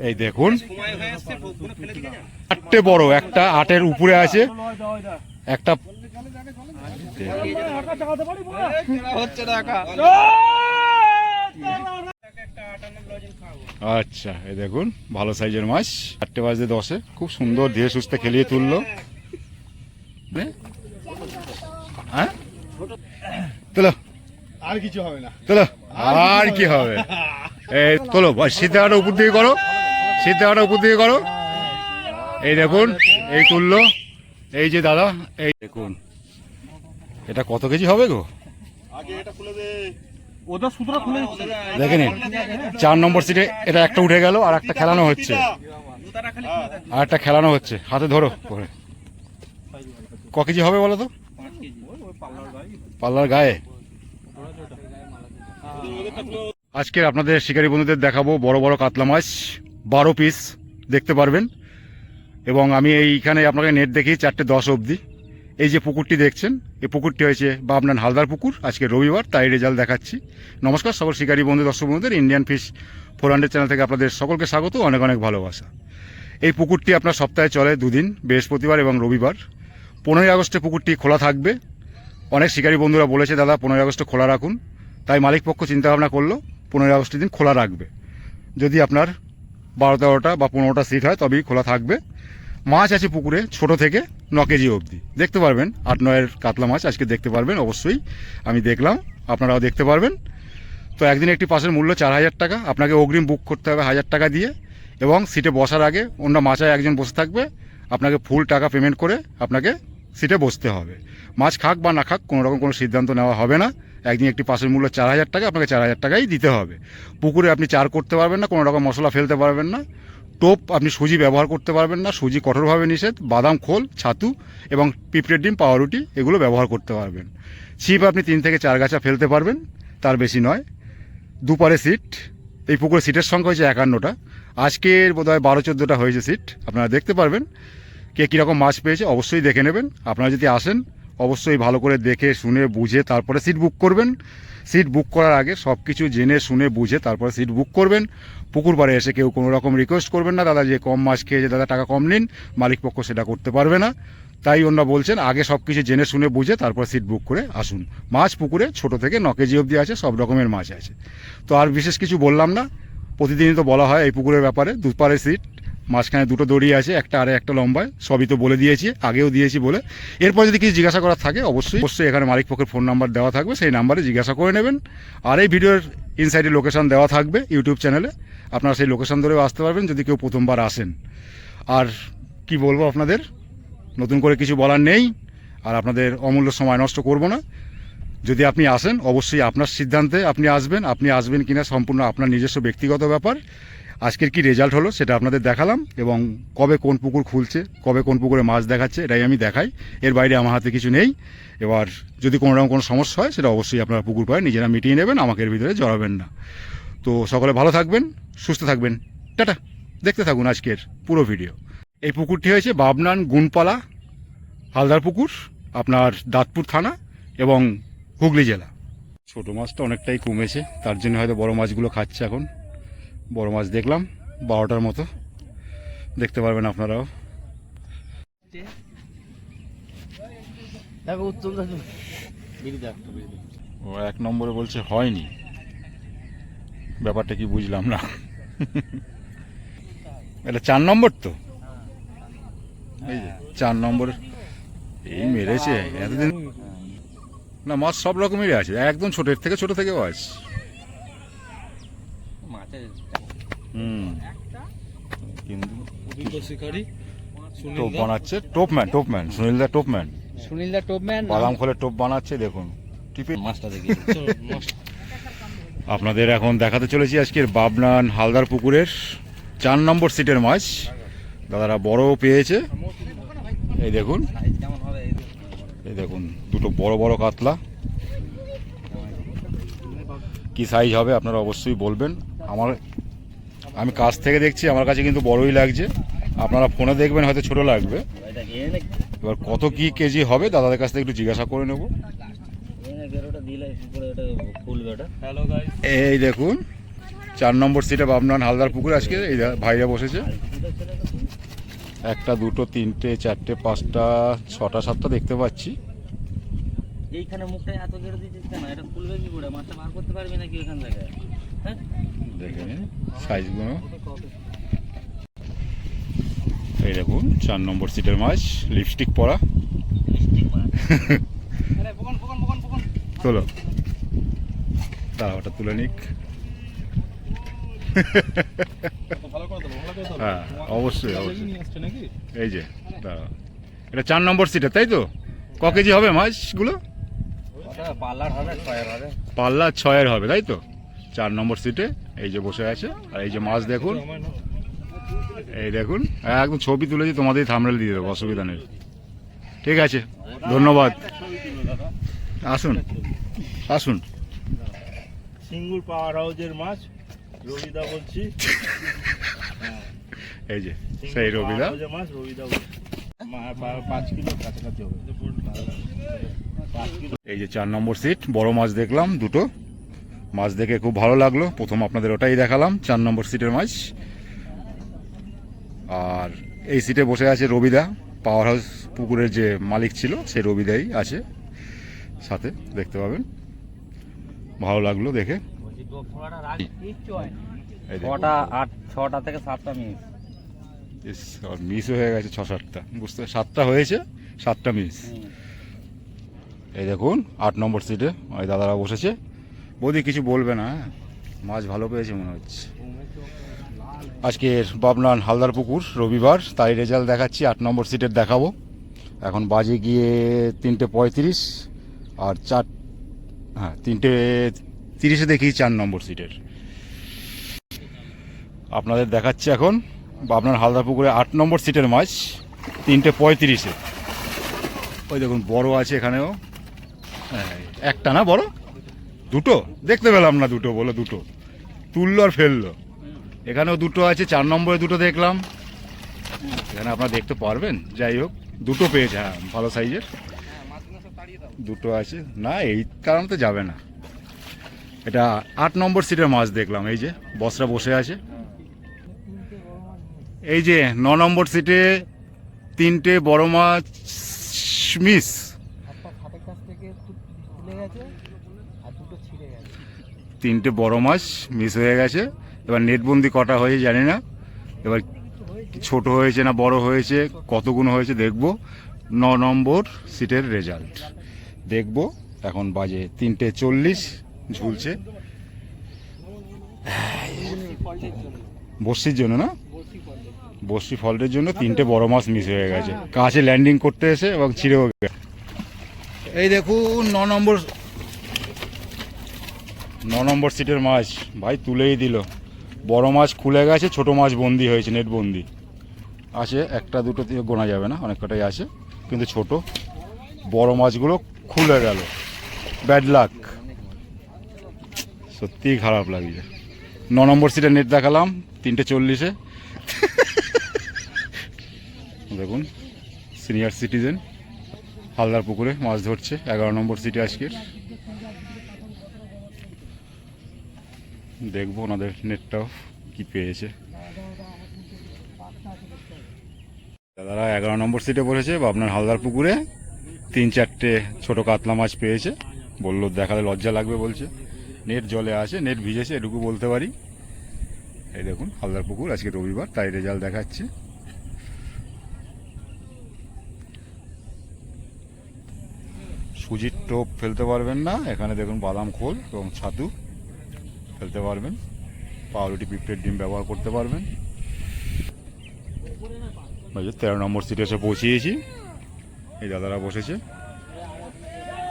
এই দেখুন, 8টে বড়, একটা 8-এর উপরে আছে, একটা আচ্ছা। এই দেখুন ভালো সাইজের মাছ, 8টে বাজে 10-এ, খুব সুন্দর ধীরে সুস্থে খেলিয়ে তুললো। হ্যাঁ তোলো, আর কিছু হবে না, তোলো, আর কি হবে। এই তোলো, সিদ্ধাটা উপর দিকে করো, সিদ্ধাটা উপর দিকে করো। এই দেখুন, এই তুললো, এই যে দাদা, এই দেখুন এটা কত কেজি হবে গো? দেখে নিন, 4 নম্বর সিটে এটা একটা উঠে গেল, আর একটা খেলানো হচ্ছে, আর একটা খেলানো হচ্ছে। হাতে ধরো করে, ক কেজি হবে বলো তো? পাল্লার গায়ে। আজকে আপনাদের শিকারী বন্ধুদের দেখাবো বড় বড় কাতলা মাছ, 12 পিস দেখতে পারবেন। এবং আমি এইখানে আপনাকে নেট দেখি 4টে 10 অবধি। এই যে পুকুরটি দেখছেন, এই পুকুরটি হয়েছে আপনার হালদার পুকুর। আজকে রবিবার, তাই রেজাল্ট দেখাচ্ছি। নমস্কার সকল শিকারী বন্ধু, দর্শক বন্ধুদের ইন্ডিয়ান ফিশ 400 চ্যানেল থেকে আপনাদের সকলকে স্বাগত, অনেক অনেক ভালোবাসা। এই পুকুরটি আপনার সপ্তাহে চলে 2 দিন, বৃহস্পতিবার এবং রবিবার। 15ই আগস্টে পুকুরটি খোলা থাকবে। অনেক শিকারী বন্ধুরা বলেছে দাদা 15ই আগস্টে খোলা রাখুন, তাই মালিক পক্ষ চিন্তাভাবনা করলো 15ই আগস্টের দিন খোলা রাখবে। যদি আপনার 12-13টা বা 15টা সিট হয় তবেই খোলা থাকবে। মাছ আছে পুকুরে ছোট থেকে 9 কেজি অবধি, দেখতে পারবেন। 8-9-এর কাতলা মাছ আজকে দেখতে পারবেন, অবশ্যই আমি দেখলাম, আপনারাও দেখতে পারবেন। তো একদিন একটি পাসের মূল্য 4000 টাকা। আপনাকে অগ্রিম বুক করতে হবে 1000 টাকা দিয়ে, এবং সিটে বসার আগে অন্য মাচায় একজন বসে থাকবে, আপনাকে ফুল টাকা পেমেন্ট করে আপনাকে সিটে বসতে হবে। মাছ খাক বা না খাক কোনো রকম কোনো সিদ্ধান্ত নেওয়া হবে না। একদিন একটি পাসের মূল্য 4000 টাকা, আপনাকে 4000 টাকাই দিতে হবে। পুকুরে আপনি চার করতে পারবেন না, কোনো রকম মশলা ফেলতে পারবেন না। টোপ আপনি সুজি ব্যবহার করতে পারবেন না, সুজি কঠোরভাবে নিষেধ। বাদাম খোল, ছাতু এবং পিঁপড়ের ডিম, পাউরুটি এগুলো ব্যবহার করতে পারবেন। ছিপ আপনি 3 থেকে 4 গাছা ফেলতে পারবেন, তার বেশি নয়। দুপারে সিট, এই পুকুরের সিটের সংখ্যা হয়েছে 51টা। আজকের বোধহয় 12-14টা হয়েছে সিট। আপনারা দেখতে পারবেন কে কীরকম মাছ পেয়েছে, অবশ্যই দেখে নেবেন। আপনারা যদি আসেন অবশ্যই ভালো করে দেখে শুনে বুঝে তারপরে সিট বুক করবেন। সিট বুক করার আগে সব কিছু জেনে শুনে বুঝে তারপরে সিট বুক করবেন। পুকুর পাড়ে এসে কেউ কোনো রকম রিকোয়েস্ট করবেন না, দাদা যে কম মাছ খেয়েছে দাদা টাকা কম নিন, মালিক পক্ষ সেটা করতে পারবে না। তাই অন্য বলছেন আগে সব কিছু জেনে শুনে বুঝে তারপর সিট বুক করে আসুন। মাছ পুকুরে ছোট থেকে 9 কেজি অবধি আছে, সব রকমের মাছ আছে। তো আর বিশেষ কিছু বললাম না, প্রতিদিনই তো বলা হয় এই পুকুরের ব্যাপারে। দুপারে সিট, মাঝখানে 2টো দড়ি আছে, একটা আর একটা লম্বায়, সবই তো বলে দিয়েছি, আগেও দিয়েছি বলে। এরপর যদি কিছু জিজ্ঞাসা করার থাকে অবশ্যই এখানে মালিক পক্ষের ফোন নাম্বার দেওয়া থাকবে, সেই নাম্বারে জিজ্ঞাসা করে নেবেন। আর এই ভিডিওর ইনসাইডে লোকেশন দেওয়া থাকবে ইউটিউব চ্যানেলে, আপনারা সেই লোকেশন ধরেও আসতে পারবেন যদি কেউ প্রথমবার আসেন। আর কি বলবো আপনাদের, নতুন করে কিছু বলার নেই। আর আপনাদের অমূল্য সময় নষ্ট করব না। যদি আপনি আসেন অবশ্যই আপনার সিদ্ধান্তে আপনি আসবেন। আপনি আসবেন কিনা সম্পূর্ণ আপনার নিজস্ব ব্যক্তিগত ব্যাপার। আজকের কি রেজাল্ট হলো সেটা আপনাদের দেখালাম, এবং কবে কোন পুকুর খুলছে, কবে কোন পুকুরে মাছ দেখাচ্ছে এটাই আমি দেখাই। এর বাইরে আমার হাতে কিছু নেই। এবার যদি কোনো রকম কোনো সমস্যা হয় সেটা অবশ্যই আপনারা পুকুর পাড়ে নিজেরা মিটিয়ে নেবেন, আমাকে এর ভিতরে জড়াবেন না। তো সকলে ভালো থাকবেন, সুস্থ থাকবেন, টাটা। দেখতে থাকুন আজকের পুরো ভিডিও। এই পুকুরটি হয়েছে বাবনান গুনপালা হালদার পুকুর, আপনার দাঁতপুর থানা এবং হুগলি জেলা। ছোট মাছটা অনেকটাই কমেছে, তার জন্য হয়তো বড় মাছগুলো খাচ্ছে এখন। বড় মাছ দেখলাম 12টার মতো, দেখতে পারবেন আপনারাও। ও 1 নম্বরে বলছে হয়নি, ব্যাপারটা কি বুঝলাম না। এটা 4 নম্বর তো, এই যে 4 নম্বর এই মেরেছে এতদিন না। মাছ সব রকমেরই আছে, একদম ছোটের থেকে ছোট থেকেও আছে। টোপ বানাচ্ছে, টোপম্যান সুনীলদা টোপম্যান বাদাম খোলের টোপ বানাচ্ছে। দেখুন টিপে মাছটা দেখি। আপনাদের এখন দেখাতে চলেছি আজকের বাবনান হালদার পুকুরের 4 নম্বর সিটের মাছ। দাদারা বড় পেয়েছে, এই দেখুন, এই দেখুন 2টো বড় বড় কাতলা। কি সাইজ হবে আপনারা অবশ্যই বলবেন। আমি কাছ থেকে দেখছি, আমার কাছে কিন্তু বড়ই লাগছে। আপনারা ফোনে দেখবেন হয়তো ছোট লাগবে। এবার কত কি কেজি হবে দাদাদের কাছ থেকে একটু জিজ্ঞাসা করে নেব। এই দেখুন 4 নম্বর সিটে বাবনান হালদার পুকুরে আজকে এই ভাইরা বসেছে। 1টা 2টো 3টে 4টে 5টা 6টা 7টা দেখতে পাচ্ছি। এইখানে মুখটা এত জোরে দিচ্ছিস কেন? এটা খুলবে কি করে? মাছটা বার করতে পারবি নাকি এখান থেকে? হ্যাঁ, দেখে নিন সাইজগুলো। এই দেখুন 4 নম্বর সিটের মাছ, লিপস্টিক পরা। তোলো, দাঁড়া ওটা তুলে নিক। হ্যাঁ অবশ্যই অবশ্যই। এই যে দাঁড়া, এটা 4 নম্বর সিটে তাই তো? ক কেজি হবে মাছগুলো? পাল্লা 6-এর হবে তাই তো? 4 নম্বর সিটে এই যে বসে আছে। আর এই যে মাছ দেখুন, এই দেখুন একদম ছবি তুলেছি, তোমাদের থাম্বনেল দিয়ে দেবো, অসুবিধা নেই। ঠিক আছে, ধন্যবাদ। আসুন আসুন। সিঙ্গুর পাওয়ার হাউসের মাছ রবিদা বলছি। এই যে সেই রবিদা মাছ, রবিদা 5 কিলো কাছাকাছি হবে। এই যে 4 নম্বর সিট, বড় মাছ দেখলাম দুটো। মাছ দেখে খুব ভালো লাগলো, প্রথম আপনাদের ওটাই দেখালাম 4 নম্বর সিটের মাছ। আর এই সিটে বসে আছে রবিদা, পাওয়ার হাউস পুকুরের যে মালিক ছিল সেই রবিদাই আছে সাথে, দেখতে পাবেন। ভালো লাগলো দেখে। ছটা থেকে 7টা মিস হয়ে গেছে 6-7টা, বুঝতে 7টা হয়েছে, 7টা মিস। এই দেখুন 8 নম্বর সিটে ওই দাদারা বসেছে। বৌদি কিছু বলবে না? মাছ ভালো পেয়েছে মনে হচ্ছে। আজকের বাবনান হালদার পুকুর রবিবার, তাই রেজাল্ট দেখাচ্ছি। 8 নম্বর সিটের দেখাবো। এখন বাজে গিয়ে 3:35 আর 3:30 দেখি 4 নম্বর সিটের। আপনাদের দেখাচ্ছি এখন বাবনান হালদার পুকুরে 8 নম্বর সিটের মাছ 3:35। ওই দেখুন বড় আছে এখানেও। একটা না বড়, দুটো দেখতে পেলাম না, দুটো বলো, দুটো তুললো আর ফেললো। এখানেও দুটো আছে, 4 নম্বরে দুটো দেখলাম। এখানে আপনারা দেখতে পারবেন। যাই হোক, দুটো পেয়েছে, হ্যাঁ ভালো সাইজের দুটো আছে। না এই কারণে তো যাবে না। এটা 8 নম্বর সিটের মাছ দেখলাম। এই যে বসরা বসে আছে। এই যে 9 নম্বর সিটে 3টে বড় মাছ মিস। 3টে বড় মাছ মিস হয়ে গেছে। এবার নেটবন্দি কটা হয়েছে জানি না, এবার ছোট হয়েছে না বড় হয়েছে, কতগুলো হয়েছে দেখব। 9 নম্বর সিটের রেজাল্ট দেখব। এখন বাজে 3:40, ঝুলছে বর্ষির জন্য না, বর্ষি ফল্টের জন্য 3টে বড় মাছ মিস হয়ে গেছে। কাছে ল্যান্ডিং করতে এসে এবং ছিঁড়েও গেছে। এই দেখুন 9 নম্বর সিটের মাছ ভাই তুলেই দিল। বড় মাছ খুলে গেছে, ছোট মাছ বন্দি হয়েছে, নেট বন্দি আছে। 1টা 2টো দিয়ে গোনা যাবে না, অনেক কটাই আছে, কিন্তু ছোট। বড় মাছগুলো খুলে গেল, ব্যাড লাক, সত্যিই খারাপ লাগছে। 9 নম্বর সিটে নেট দেখালাম 3:40। দেখুন সিনিয়র সিটিজেন হালদার পুকুরে মাছ ধরছে 11 নম্বর সিটে আজকের। দেখবো ওনাদের নেটটাও কি পেয়েছে। দাদারা 11 নম্বর সিটে বসেছে আপনার হালদার পুকুরে। 3-4টে ছোট কাতলা মাছ পেয়েছে। বললো দেখালে লজ্জা লাগবে বলছে। নেট জলে আছে, নেট ভিজেছে, এটুকু বলতে পারি। এই দেখুন হালদার পুকুর আজকে রবিবার, তাই রেজাল্ট দেখাচ্ছে। সুজির টোপ ফেলতে পারবেন না এখানে, দেখুন বাদাম খোল এবং ছাতু ফেলতে পারবেন। পাউরুটি পিঁপড়ের ডিম ব্যবহার করতে পারবেন। 13 নম্বর সিটে এসে পৌঁছিয়েছি। এই দাদারা বসেছে,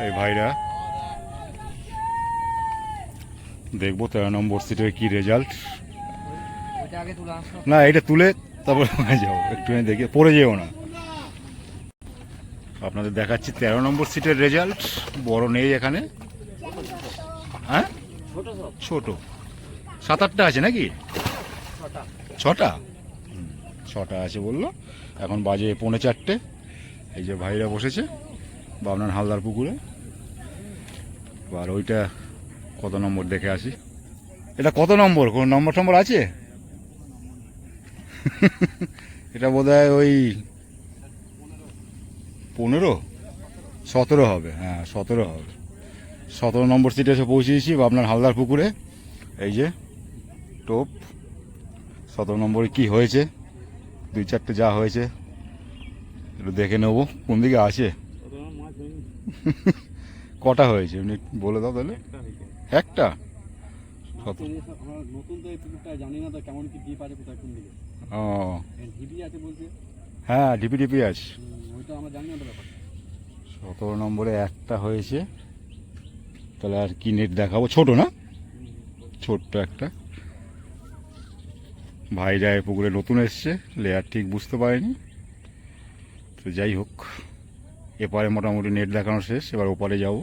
এই ভাইরা। দেখবো 13 নম্বর সিটের কি রেজাল্ট। না এটা তুলে তারপর যাও, একটু দেখে পড়ে যেও না। আপনাদের দেখাচ্ছি 13 নম্বর সিটের রেজাল্ট। বড় নেই এখানে, হ্যাঁ ছোট 7-8টা আছে নাকি? 6টা আছে বললো। এখন বাজে 3:45। এই যে ভাইরা বসেছে বাবনান হালদার পুকুরে। আর ওইটা কত নম্বর দেখে আসি। এটা কত নম্বর, কোন নম্বর টম্বর আছে? এটা বোধহয় ওই 15-17 হবে, হ্যাঁ 17 হবে। 17 নম্বর সিটে এসে পৌঁছেছি আপনার হালদার পুকুরে। এই যে টোপ 17 নম্বরে কি হয়েছে, 2-4টে যা হয়েছে একটু দেখে নেবো কোন দিকে আছে। কটা হয়েছে এমনি বলে দাও তাহলে। একটা নতুন তো এই পুকুরটা জানি না তো কেমন কি ডিপ আছে কোথায় কোন দিকে। ও ঢিপি আছে বলতে, হ্যাঁ ঢিপি ঢিপি আছে। ওইটা আমরা জানি না তো ব্যাপার। 17 নম্বরে একটা হয়েছে, তাহলে আর কি নেট দেখাবো, ছোট না, ছোট্ট একটা। ভাইরা এই পুকুরে নতুন এসছে, লেয়ার ঠিক বুঝতে পারেনি। তো যাই হোক, এপারে মোটামুটি নেট দেখানো শেষ, এবার ওপারে যাব।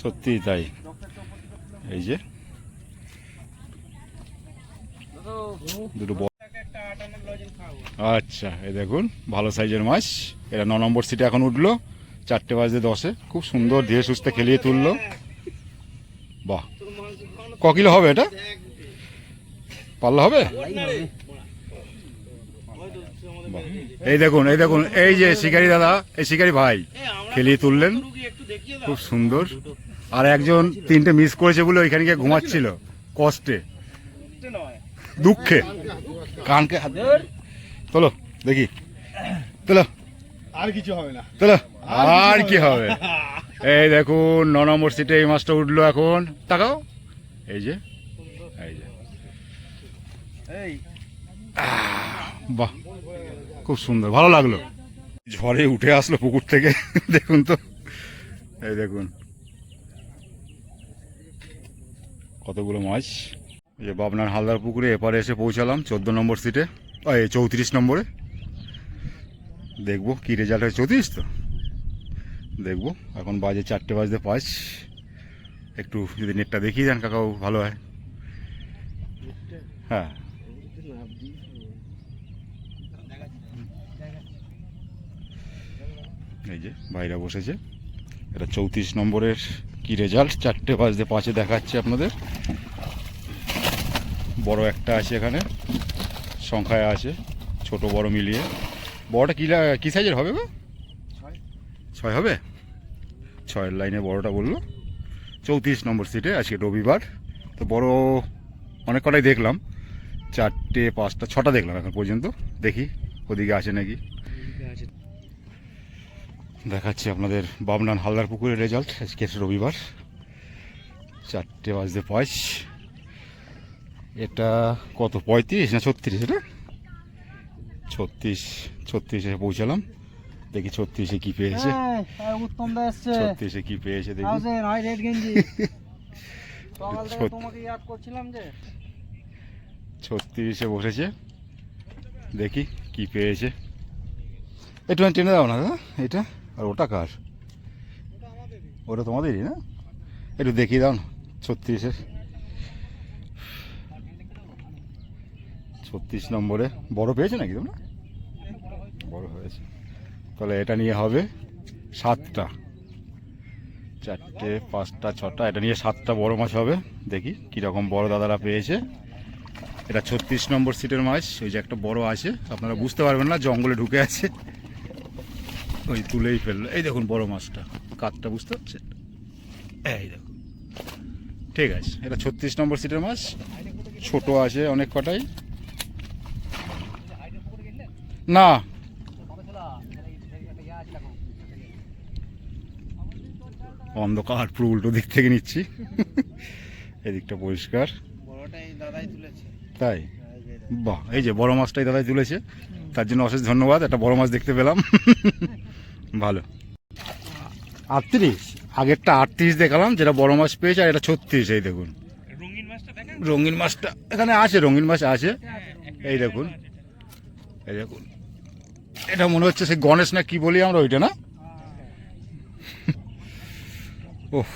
সত্যি তাই, এই যে দুটো আচ্ছা, এই দেখুন ভালো সাইজের মাছ। এরা 9 নম্বর সিটে এখন উঠলো, 4:10 খুব সুন্দর ধীরে সুস্থে খেলিয়ে তুললো। বাহ, ক কিলো হবে এটা, পাল্লা হবে? বাহ, এই দেখুন এই দেখুন, এই যে শিকারি দাদা, এই শিকারি ভাই খেলিয়ে তুললেন খুব সুন্দর। আর একজন 3টে মিস করেছে বলে ওইখানে গিয়ে ঘুমাচ্ছিল কষ্টে, দুঃখে। কানকে হাত তোলো দেখি, তোলো, আর কিছু হবে না, তোলো, আর কি হবে। এই দেখুন 9 নম্বর সিটে এই মাছটা উঠলো এখন, তাকাও, এই যে এই যে, বাহ খুব সুন্দর, ভালো লাগলো। ঝড়ে উঠে আসলো পুকুর থেকে, দেখুন তো, এই দেখুন কতগুলো মাছ। এই যে পাবনার হালদার পুকুরে এপারে এসে পৌঁছালাম 14 নম্বর সিটে, 34 নম্বরে। দেখবো কি রেজাল্ট হয়, 34 তো দেখবো। এখন বাজে 4:05। একটু যদি নেটটা দেখিয়ে দেন কাকাও ভালো হয়। হ্যাঁ এই যে ভাইরা বসেছে, এটা 34 নম্বরের কি রেজাল্ট 4:05 দেখাচ্ছে আপনাদের। বড় একটা আছে এখানে, সংখ্যায় আছে, ছোট বড় মিলিয়ে। বড়টা কি সাইজের হবে গো? 6 হবে, 6-এর লাইনে বড়টা বললো। 34 নম্বর সিটে, আজকে রবিবার তো বড় অনেক কটাই দেখলাম, 4টে 5টা 6টা দেখলাম এখন পর্যন্ত। দেখি ওদিকে আছে নাকি। দেখাচ্ছি আপনাদের বাবনান হালদার পুকুরের রেজাল্ট আজকে রবিবার 4:05। এটা কত 35 না 36? এটা 36 এসে পৌঁছালাম। দেখি 36-এ কি পেয়েছে, উত্তম দা এসছে। 36-এ কি পেয়েছে দেখি। নয় রেড গেঞ্জি সকাল থেকে তোমাকে ইয়াদ করছিলাম যে। 36-এ বসেছে, দেখি কি পেয়েছে। একটু টেনে দাও না দাদা এটা। আর ওটা কার? ওটা তোমাদেরই না? একটু দেখিয়ে দাও না 36-এর। 36 নম্বরে বড় পেয়েছে নাকি তোমরা? বড় হয়েছে, তাহলে এটা নিয়ে হবে 7টা, 4টে 5টা 6টা, এটা নিয়ে 7টা বড় মাছ হবে। দেখি কীরকম বড় দাদারা পেয়েছে। এটা 36 নম্বর সিটের মাছ। ওই যে একটা বড় আছে, আপনারা বুঝতে পারবেন না, জঙ্গলে ঢুকে আছে, ওই তুলেই ফেললো। এই দেখুন বড় মাছটা, কাতটা বুঝতে পারছেন, এই দেখুন। ঠিক আছে, এটা 36 নম্বর সিটের মাছ। ছোট আছে অনেক কটাই। না অন্ধকার, পুরো উল্টো দিক থেকে নিচ্ছি, এদিকটা পরিষ্কার। তাই? বাহ, এই যে বড় মাছটাই দাদাই তুলেছে, তার জন্য অশেষ ধন্যবাদ। একটা বড় মাছ দেখতে পেলাম, ভালো। 38, আগেরটা 38 দেখালাম যেটা বড় মাছ পেয়েছে, আর এটা 36। এই দেখুন রঙিন মাছটা এখানে আছে, রঙিন মাছ আছে, এই দেখুন, এই দেখুন। এটা মনে হচ্ছে সেই গণেশ না কি বলি আমরা, ওইটা না? ওহ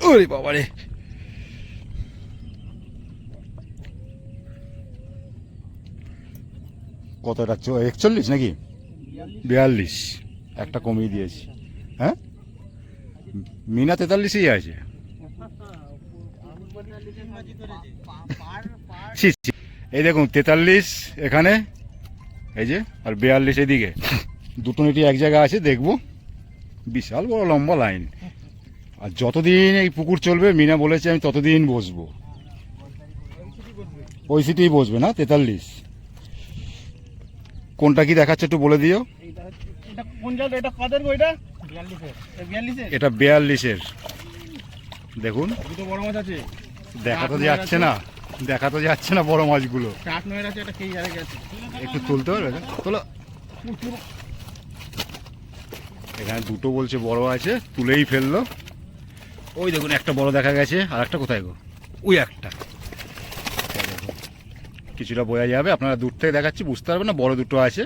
ওরে বাবা রে, কত এটা 41 নাকি 42? একটা কমিয়ে দিয়েছি। হ্যাঁ মিনা 43ই আছে। ছি, ছি। এই দেখুন 43 এখানে, এই যে, আর 42 এদিকে, দুটো নেটই এক জায়গায় আছে, দেখবো। বিশাল বড় লম্বা লাইন। আর যতদিন এই পুকুর চলবে, মিনা বলেছে আমি ততদিন বসবো। ওই সিটেই বসবে না? 43 কোনটা কি দেখাচ্ছে একটু বলে দিও। এটা কোন জায়গা? এটা কাদের গো? এটা 42 এটা 42-এর। দেখুন, দুটো বড় মাছ আছে, দেখা তো যাচ্ছে না, দেখা তো যাচ্ছে না বড় মাছগুলো। 8-9 আছে, এটা কেই জায়গায় আছে। একটু তুলতে পারবে? তোলো। এখানে দুটো বলছে বড় আছে, তুলেই ফেললো। ওই দেখুন একটা বড় দেখা গেছে, আর একটা কোথায় গো? ওই একটা। কিছুটা বোঝা যাবে, আপনারা দূর থেকে দেখাচ্ছি, বুঝতে পারবেন না। বড় দুটো আছে,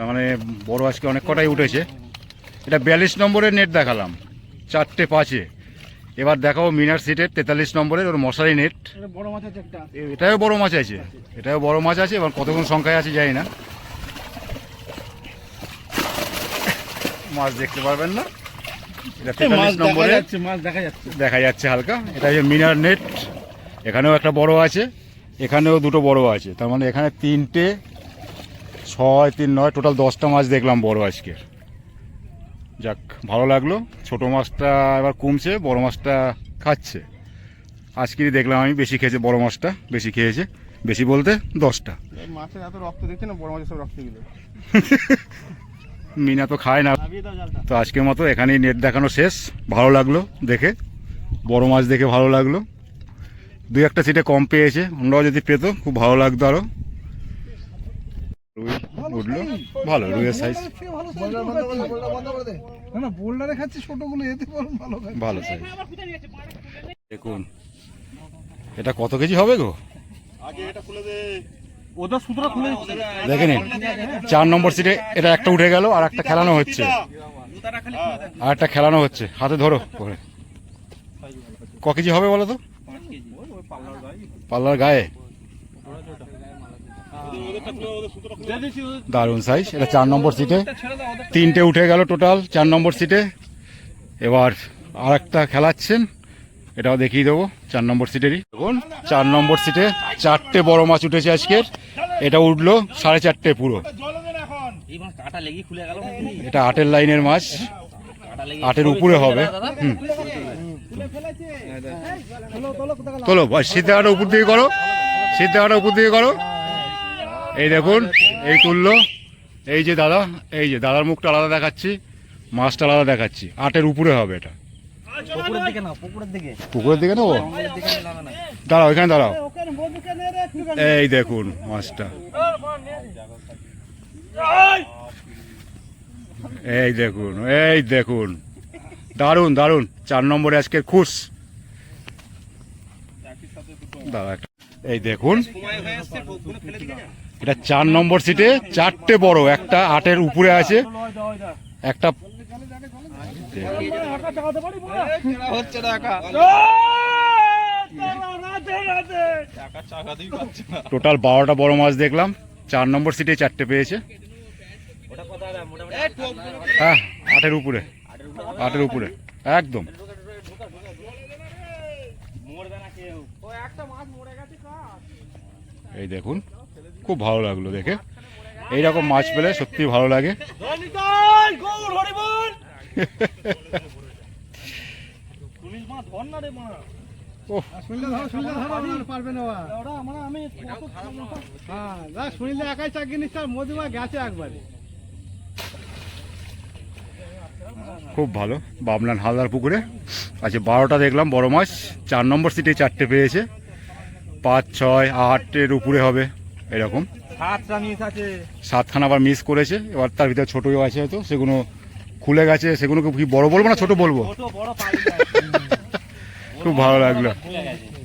মানে বড় আজকে অনেক কটাই উঠেছে। এটা 42 নম্বরের নেট দেখালাম, 4টে 5-এ। এবার দেখাবো মিনার সিটের 43 নম্বরের, ওর মশারি নেট। এটা বড় মাছ আছে একটা। এটাও বড় মাছ আছে, এটাও বড় মাছ আছে। এবার কতক্ষণ সংখ্যায় আছে জানি না, মাছ দেখতে পারবেন না। এটা 43 নম্বরে মাছ দেখা যাচ্ছে। দেখা যাচ্ছে হালকা। এটা হচ্ছে মিনার নেট। এখানেও একটা বড় আছে, এখানেও দুটো বড় আছে। তার মানে এখানে 3টে 6 3 9 টোটাল 10টা মাছ দেখলাম বড় আজকের। যাক, ভালো লাগলো। ছোট মাছটা এবার কমছে, বড় মাছটা খাচ্ছে। আজকেরই দেখলাম আমি বেশি খেয়েছে, বড় মাছটা বেশি খেয়েছে। বেশি বলতে 10টা। মাছের এত রক্ত দেখছে না, বড় মাছের সব রক্ত গেল। মিনা তো খায় না। তো আজকের মতো এখানেই নেট দেখানো শেষ। ভালো লাগলো দেখে, বড় মাছ দেখে ভালো লাগলো। 2-1টা সিটে কম পেয়েছে, অন্যরাও যদি পেতো খুব ভালো লাগতো আরো। রুই উঠলো ভালো, রুইয়ের সাইজ না, বোল্ডারে খাচ্ছে ছোটগুলো, এতে ভালো খায়। ভালো সাইজ। দেখুন এটা কত কেজি হবে গো? ওটা সুতরা খুলে দেখে নিন, 4 নম্বর সিটে এটা একটা উঠে গেল, আর একটা খেলানো হচ্ছে, আর একটা খেলানো হচ্ছে। হাতে ধরো করে। ক কেজি হবে বলো তো? পাল্লার গায়ে। দারুণ সাইজ। এটা 4 নম্বর সিটে 3টে উঠে গেল টোটাল 4 নম্বর সিটে। এবার আর একটা খেলাচ্ছেন, এটাও দেখিয়ে দেবো 4 নম্বর সিটেরই। দেখুন 4 নম্বর সিটে 4টে বড় মাছ উঠেছে আজকের। এটা উঠলো 4.5টে পুরো। এই মাছ কাটা লেগে খুলে গেল নাকি? এটা 8-এর লাইনের মাছ, কাটা লেগে 8-এর উপরে হবে। হুম, তোলো ভাই, সিদ্ধাটা উপর দিকে করো, সিদ্ধাটা উপর দিকে করো। এই দেখুন, এই তুললো। এই যে দাদা, এই যে দাদার মুখটা আলাদা দেখাচ্ছি, মাছটা আলাদা দেখাচ্ছি। 8-এর উপরে হবে এটা। পুকুরের দিকে না, পুকুরের দিকে, পুকুরের দিকে নেবো? জঙ্গলের দিকে নামে না। দাঁড়াও, এখানে দাঁড়াও। এই দেখুন মাছটা, এই দেখুন, এই দেখুন, দারুণ দারুণ। 4 নম্বরে আজকের খুশ। দাঁড়া, এই দেখুন, এটা 4 নম্বর সিটে 4টে বড়, একটা 8-এর উপরে আছে, একটা টোটাল 12টা বড় মাছ দেখলাম। 4 নম্বর সিটে 4টে পেয়েছে। ওটা কত হবে মোটামুটি? হ্যাঁ, 8-এর উপরে, 8-এর উপরে একদম। মরবে না কেউ। এই দেখুন, খুব ভালো লাগলো দেখে। এইরকম মাছ পেলে সত্যি ভালো লাগে। ওহ, শুনিলে একাই চাকরি নিচ্ছে, আর মধুমা গেছে একবারে। খুব ভালো। বাবলান হালদার পুকুরে আচ্ছা 12টা দেখলাম বড় মাছ। 4 নম্বর সিটে 4টে পেয়েছে, 5 6 8-এর উপরে হবে এরকম। 7টা মিস আছে। 7খানা আবার মিস করেছে। এবার তার ভিতরে ছোটও আছে হয়তো, সেগুলো খুলে গেছে। সেগুলোকে কি বড় বলবো না ছোট বলবো? ছোট বড় পাই যায়। খুব ভালো লাগলো। খুলে গেছে।